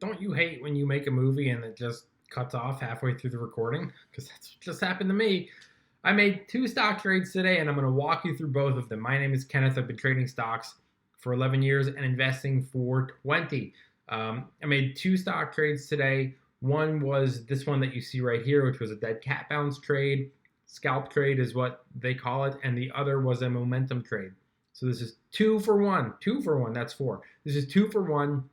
Don't you hate when you make a movie and it just cuts off halfway through the recording? Because that's what just happened to me. I made two stock trades today, and I'm going to walk you through both of them. My name is Kenneth. I've been trading stocks for 11 years and investing for 20. I made two stock trades today. One was this one that you see right here, which was a dead cat bounce trade. Scalp trade is what they call it. And the other was a momentum trade. So this is 2 for 1. 2 for 1, that's four. This is 2 for 1.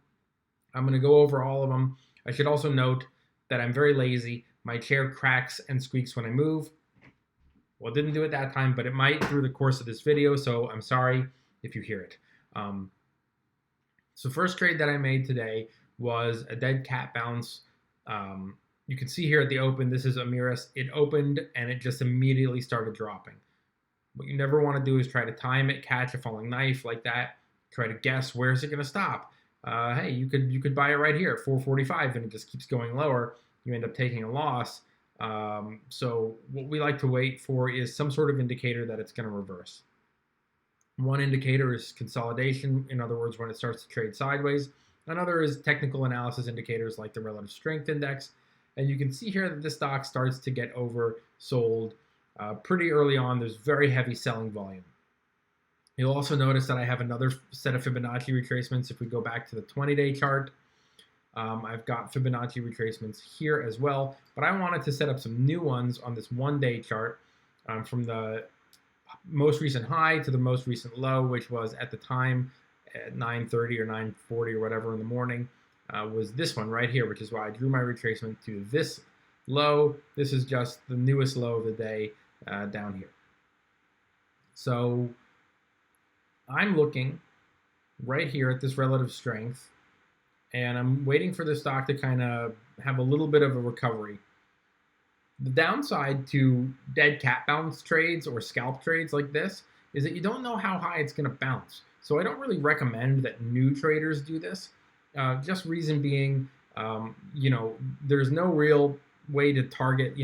I'm going to go over all of them. I should also note that I'm very lazy. My chair cracks and squeaks when I move. Well, it didn't do it that time, but it might through the course of this video, so I'm sorry if you hear it. So first trade that I made today was a dead cat bounce. You can see here at the open, this is Amrs. It opened and it just immediately started dropping. What you never want to do is try to time it, catch a falling knife like that, try to guess where's it going to stop. Hey, you could buy it right here at 445 and it just keeps going lower. You end up taking a loss. So what we like to wait for is some sort of indicator that it's going to reverse. One indicator is consolidation, in other words, when it starts to trade sideways. Another is technical analysis indicators like the relative strength index. And you can see here that this stock starts to get oversold pretty early on. There's very heavy selling volume. You'll also notice that I have another set of Fibonacci retracements. If we go back to the 20-day chart, I've got Fibonacci retracements here as well, but I wanted to set up some new ones on this 1-day chart from the most recent high to the most recent low, which was at the time at 9:30 or 9:40 or whatever in the morning, was this one right here, which is why I drew my retracement to this low. This is just the newest low of the day down here. So I'm looking right here at this relative strength, and I'm waiting for the stock to kind of have a little bit of a recovery. The downside to dead cat bounce trades or scalp trades like this is that you don't know how high it's going to bounce. So I don't really recommend that new traders do this. Just reason being, there's no real way to target,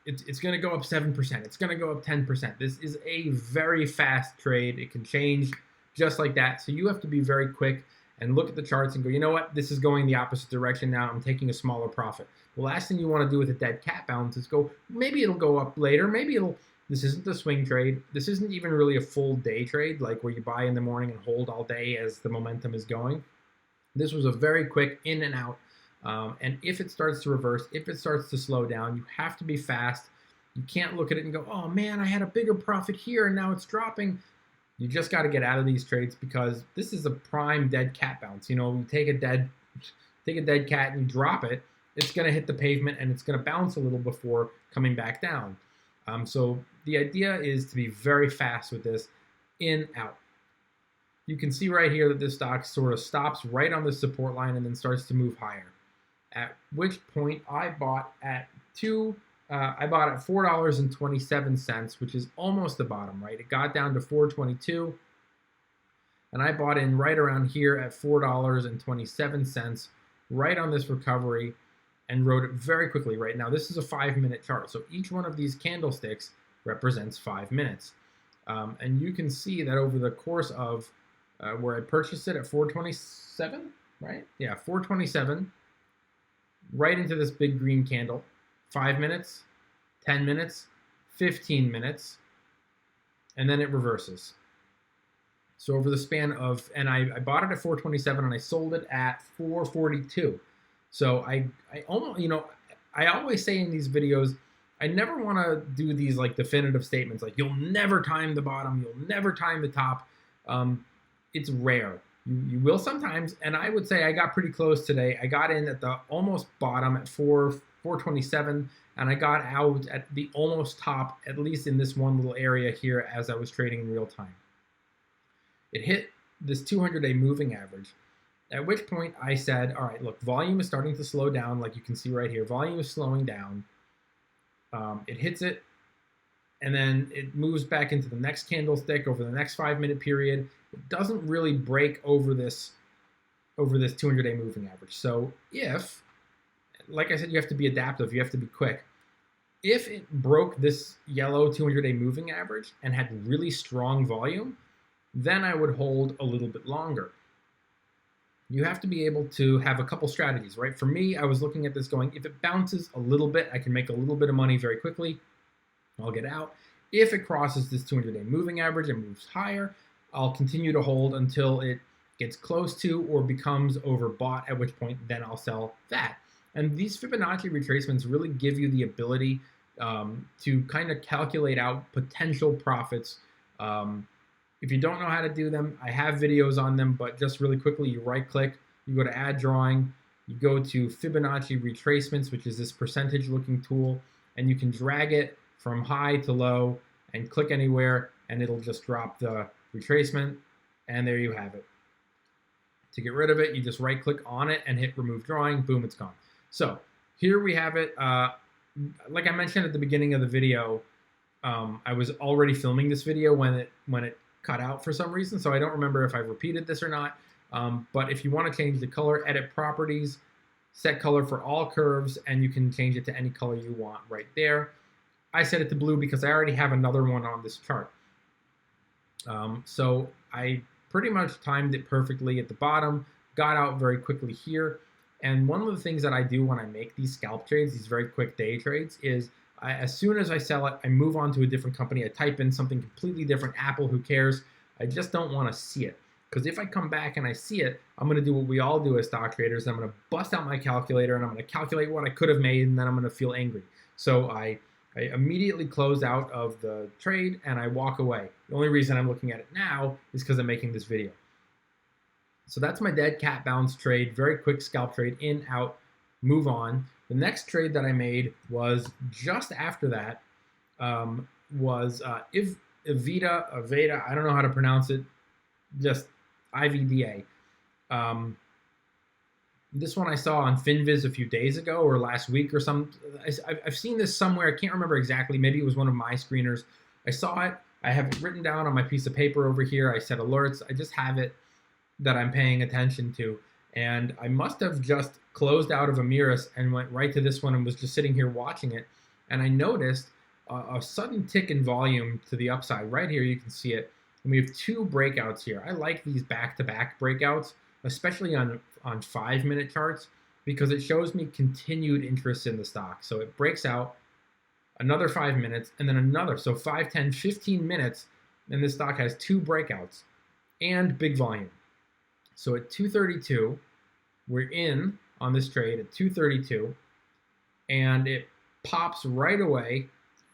it's going to go up 7%. It's going to go up 10%. This is a very fast trade. It can change just like that. So you have to be very quick and look at the charts and go, you know what, this is going the opposite direction now. I'm taking a smaller profit. The last thing you want to do with a dead cat bounce is go, maybe it'll go up later. This isn't a swing trade. This isn't even really a full day trade, like where you buy in the morning and hold all day as the momentum is going. This was a very quick in and out. And if it starts to reverse, if it starts to slow down, you have to be fast. You can't look at it and go, oh man, I had a bigger profit here and now it's dropping. You just got to get out of these trades because this is a prime dead cat bounce. You take a dead cat and you drop it, it's going to hit the pavement and it's going to bounce a little before coming back down. So the idea is to be very fast with this, in, out. You can see right here that this stock sort of stops right on the support line and then starts to move higher. At which point I bought at $4.27, which is almost the bottom, right? It got down to $4.22, and I bought in right around here at $4.27, right on this recovery, and rode it very quickly. Right now, this is a 5-minute chart, so each one of these candlesticks represents 5 minutes. And you can see that over the course of where I purchased it at 427, right? Yeah, 427, right into this big green candle. 5 minutes, 10 minutes, 15 minutes, and then it reverses. So over the span of, and I bought it at 427 and I sold it at 442. So I almost, I always say in these videos, I never want to do these like definitive statements like you'll never time the bottom, you'll never time the top. It's rare. You will sometimes, and I would say I got pretty close today. I got in at the almost bottom at 427, and I got out at the almost top, at least in this one little area here as I was trading in real time. It hit this 200-day moving average, at which point I said, all right, look, volume is starting to slow down, like you can see right here. Volume is slowing down. It hits it, and then it moves back into the next candlestick over the next 5-minute period. It doesn't really break over this 200-day moving average. So if, like I said, you have to be adaptive, you have to be quick. If it broke this yellow 200-day moving average and had really strong volume, then I would hold a little bit longer. you have to be able to have a couple strategies, right? For me, I was looking at this going, if it bounces a little bit, I can make a little bit of money very quickly. I'll get out. If it crosses this 200-day moving average and moves higher, I'll continue to hold until it gets close to or becomes overbought, at which point then I'll sell that. And these Fibonacci retracements really give you the ability to kind of calculate out potential profits. If you don't know how to do them, I have videos on them, but just really quickly, you right click, you go to add drawing, you go to Fibonacci retracements, which is this percentage looking tool, and you can drag it from high to low and click anywhere, and it'll just drop the retracement, and there you have it. To get rid of it, you just right click on it and hit remove drawing, boom, it's gone. So here we have it. Like I mentioned at the beginning of the video, I was already filming this video when it cut out for some reason, so I don't remember if I repeated this or not. But if you want to change the color, edit properties, set color for all curves, and you can change it to any color you want right there. I set it to blue because I already have another one on this chart. So I pretty much timed it perfectly at the bottom, got out very quickly here. And one of the things that I do when I make these scalp trades, these very quick day trades, is as soon as I sell it, I move on to a different company. I type in something completely different, Apple, who cares? I just don't want to see it. Because if I come back and I see it, I'm going to do what we all do as stock traders. I'm going to bust out my calculator and I'm going to calculate what I could have made, and then I'm going to feel angry. So I immediately close out of the trade and I walk away. The only reason I'm looking at it now is because I'm making this video. So that's my dead cat bounce trade, very quick scalp trade, in, out, move on. The next trade that I made was just after that, was Ivda, I don't know how to pronounce it, just IVDA. This one I saw on FinViz a few days ago or last week or some. I've seen this somewhere. I can't remember exactly. Maybe it was one of my screeners. I saw it. I have it written down on my piece of paper over here. I set alerts. I just have it that I'm paying attention to. And I must have just closed out of Amrs and went right to this one and was just sitting here watching it. And I noticed a sudden tick in volume to the upside. Right here, you can see it. And we have two breakouts here. I like these back-to-back breakouts, especially on 5-minute charts, because it shows me continued interest in the stock. So it breaks out another 5 minutes and then another. So 5, 10, 15 minutes, and this stock has two breakouts and big volume. So at 232, we're in on this trade at 232, and it pops right away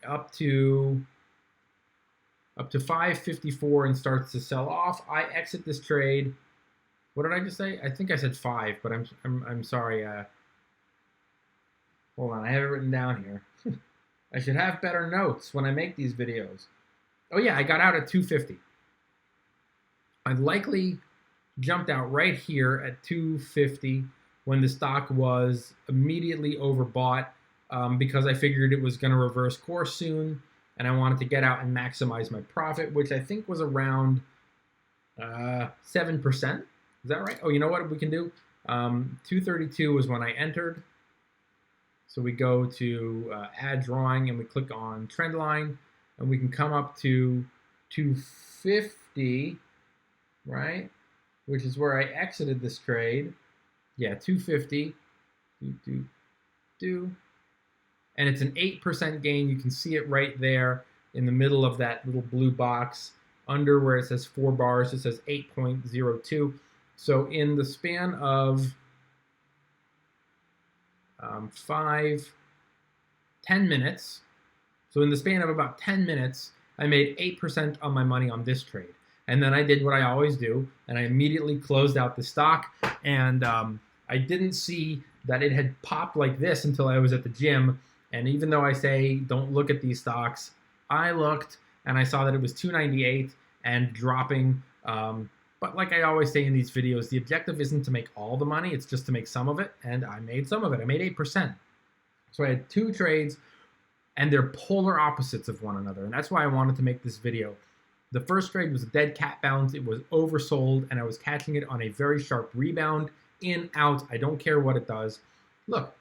up to 554 and starts to sell off. I exit this trade. What did I just say? I think I said 5, but I'm sorry. Hold on, I have it written down here. I should have better notes when I make these videos. Oh yeah, I got out at 250. I likely jumped out right here at 250 when the stock was immediately overbought, because I figured it was going to reverse course soon, and I wanted to get out and maximize my profit, which I think was around 7%. Is that right? Oh, you know what we can do? 232 was when I entered. So we go to add drawing and we click on trend line, and we can come up to 250, right? Which is where I exited this trade. Yeah, 250. And it's an 8% gain. You can see it right there in the middle of that little blue box. Under where it says 4 bars, it says 8.02. So in the span of 10 minutes, so in the span of about 10 minutes, I made 8% on my money on this trade. And then I did what I always do, and I immediately closed out the stock. And I didn't see that it had popped like this until I was at the gym. And even though I say don't look at these stocks, I looked and I saw that it was 298 and dropping. But like I always say in these videos, the objective isn't to make all the money, it's just to make some of it, and I made some of it. I made 8%. So I had two trades, and they're polar opposites of one another, and that's why I wanted to make this video. The first trade was a dead cat bounce. It was oversold, and I was catching it on a very sharp rebound, in, out. I don't care what it does. Look,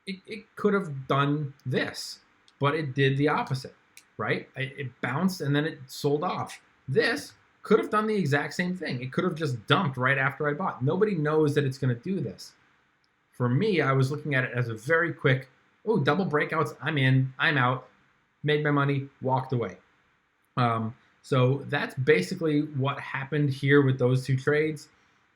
it could have done this, but it did the opposite, right? It bounced, and then it sold off. This could have done the exact same thing. It could have just dumped right after I bought. Nobody knows that it's going to do this. For me, I was looking at it as a very quick, oh, double breakouts, I'm in, I'm out, made my money, walked away. So that's basically what happened here with those two trades.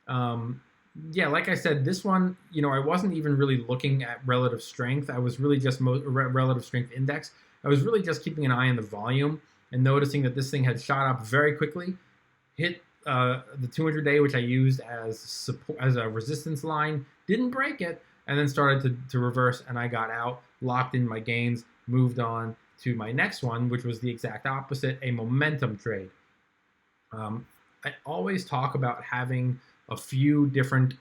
Yeah, like I said, this one, I wasn't even really looking at relative strength. I was really just relative strength index. I was really just keeping an eye on the volume and noticing that this thing had shot up very quickly, hit the 200-day, which I used as support, as a resistance line, didn't break it, and then started to reverse, and I got out, locked in my gains, moved on to my next one, which was the exact opposite, a momentum trade. I always talk about having a few different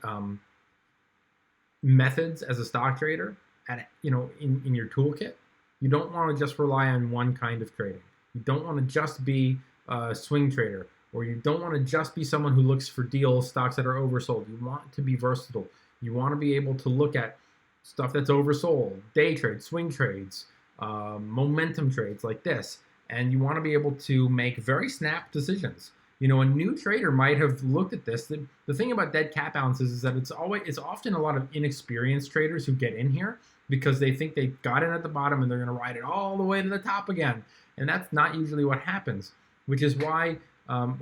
methods as a stock trader in your toolkit. You don't want to just rely on one kind of trading. You don't want to just be a swing trader, or you don't want to just be someone who looks for deals, stocks that are oversold. You want to be versatile. You want to be able to look at stuff that's oversold, day trades, swing trades, momentum trades like this, and you want to be able to make very snap decisions. A new trader might have looked at this. The thing about dead cat balances is that it's often a lot of inexperienced traders who get in here because they think they got in at the bottom and they're going to ride it all the way to the top again. And that's not usually what happens, which is why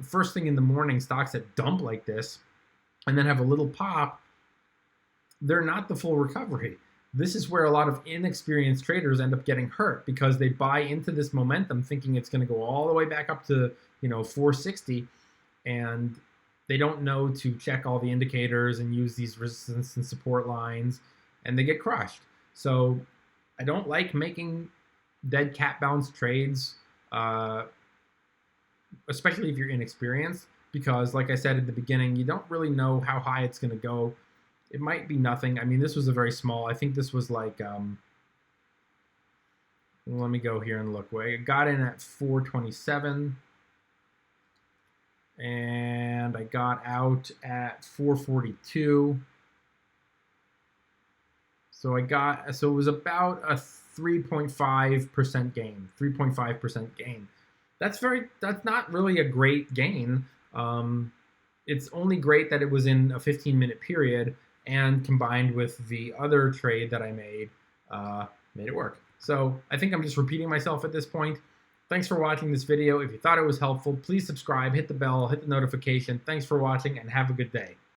first thing in the morning, stocks that dump like this and then have a little pop, they're not the full recovery. This is where a lot of inexperienced traders end up getting hurt because they buy into this momentum thinking it's going to go all the way back up to 460, and they don't know to check all the indicators and use these resistance and support lines, and they get crushed. So I don't like making dead cat bounce trades, especially if you're inexperienced, because like I said at the beginning, you don't really know how high it's going to go. It might be nothing. I mean, this was a very small, I think this was like, let me go here and look. I got in at 427 and I got out at 442. So it was about a 3.5% gain, 3.5% gain. That's not really a great gain. It's only great that it was in a 15-minute period, and combined with the other trade that I made it work. So I think I'm just repeating myself at this point. Thanks for watching this video. If you thought it was helpful, please subscribe, hit the bell, hit the notification. Thanks for watching, and have a good day.